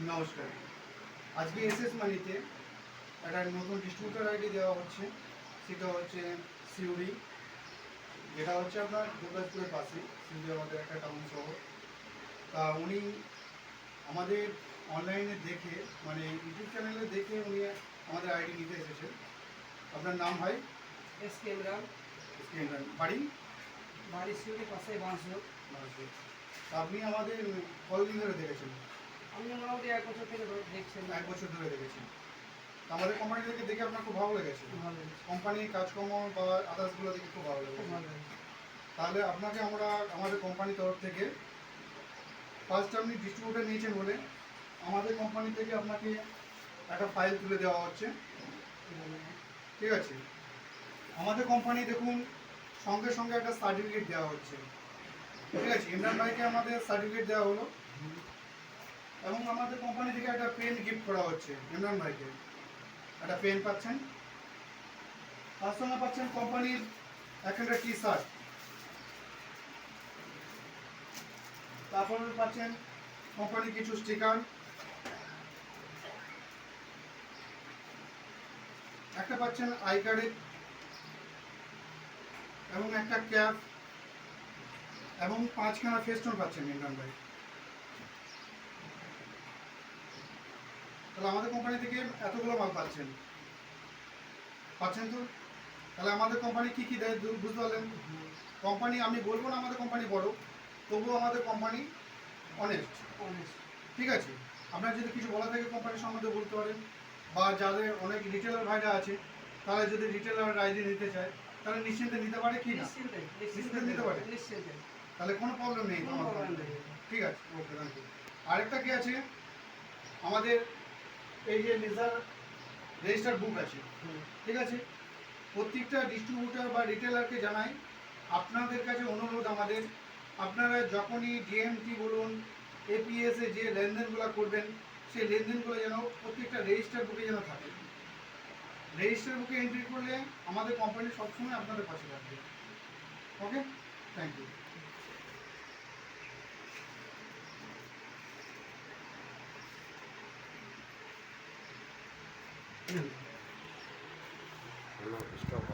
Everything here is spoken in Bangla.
নমস্কার। আজকে এসএস মানিতে একটা নতুন ডিস্ট্রিবিউটর আইডি দেওয়া হচ্ছে। সেটা হচ্ছে সিউড়ি, যেটা হচ্ছে আপনার দুর্গাপুরের পাশে। সিউড়ি আমাদের একটা টাউন শহর। তা উনি আমাদের অনলাইনে দেখে, মানে ইউটিউব চ্যানেলে দেখে উনি আমাদের আইডি নিতে এসেছেন। আপনার নাম ভাই? এসকে ইমরান। বাড়ি? বাড়ি সিউড়ি পাশে বাঁশঝোপ। আপনি আমাদের কতদিন ধরে দেখেছেন? আমি মোটামুটি 1 বছর থেকে দেখছেন। 1 বছর ধরে দেখেছেন। আমাদের কোম্পানি থেকে দেখে আপনার খুব ভালো লেগেছে? ভালো লেগেছে। কোম্পানির কাজকর্ম বা আদার্সগুলো দেখে খুব ভালো লেগেছে। ভালো লেগেছে। তাহলে আপনাকে আমরা আমাদের কোম্পানির তরফ থেকে, ফার্স্ট আপনি ডিস্ট্রিবিউটার নিয়েছেন বলে আমাদের কোম্পানি থেকে আপনাকে একটা ফাইল তুলে দেওয়া হচ্ছে। ঠিক আছে? আমাদের কোম্পানি দেখুন সঙ্গে সঙ্গে একটা সার্টিফিকেট দেওয়া হচ্ছে। ঠিক আছে? ইমরান ভাইকে আমাদের সার্টিফিকেট দেওয়া হলো এবং আমাদের কোম্পানি থেকে একটা পেন গিফট করা হচ্ছে ইমরান ভাইকে। একটা পেন পাচ্ছেন, তার সঙ্গে পাচ্ছেন কোম্পানির একটা টি শার্ট, তারপর পাচ্ছেন কোম্পানির কিছু স্টিকার, একটা পাচ্ছেন আই কার্ডের এবং একটা ক্যাপ এবং 5খানা ফেস্টুন পাচ্ছেন ইমরান ভাই। তাহলে আমাদের কোম্পানি থেকে এতগুলো মাল পাচ্ছেন তো? তাহলে আমাদের কোম্পানি কী কী দেয় বুঝতে পারলেন? কোম্পানি, আমি বলবো না আমাদের কোম্পানি বড়, তবুও আমাদের কোম্পানি অনেস্ট। ঠিক আছে? আপনার যদি কিছু বলা থাকে কোম্পানির সম্বন্ধে বলতে পারেন, বা যাদের অনেক রিটেলার ভাইরা আছে তারা যদি রিটেলার আইডি নিতে চায় তাহলে নিশ্চিন্তে নিতে পারে কি না? নিশ্চিন্তে নিতে পারে। তাহলে কোনো প্রবলেম নেই তোমার। ঠিক আছে, ওকে, থ্যাংক ইউ। আরেকটা কি আছে, আমাদের এই যে লেজার রেজিস্টার বুক আছে। ঠিক আছে? প্রত্যেকটা ডিস্ট্রিবিউটার বা রিটেলারকে জানাই, আপনাদের কাছে অনুরোধ আমাদের, আপনারা যখনই ডিএমটি বলুন, এপিএসে যে লেনদেনগুলো করবেন সেই লেনদেনগুলো যেন প্রত্যেকটা রেজিস্টার বুকে যেন থাকে। রেজিস্টার বুকে এন্ট্রি করলে আমাদের কোম্পানি সবসময় আপনাদের পাশে থাকবে। ওকে, থ্যাংক ইউ। স্টপ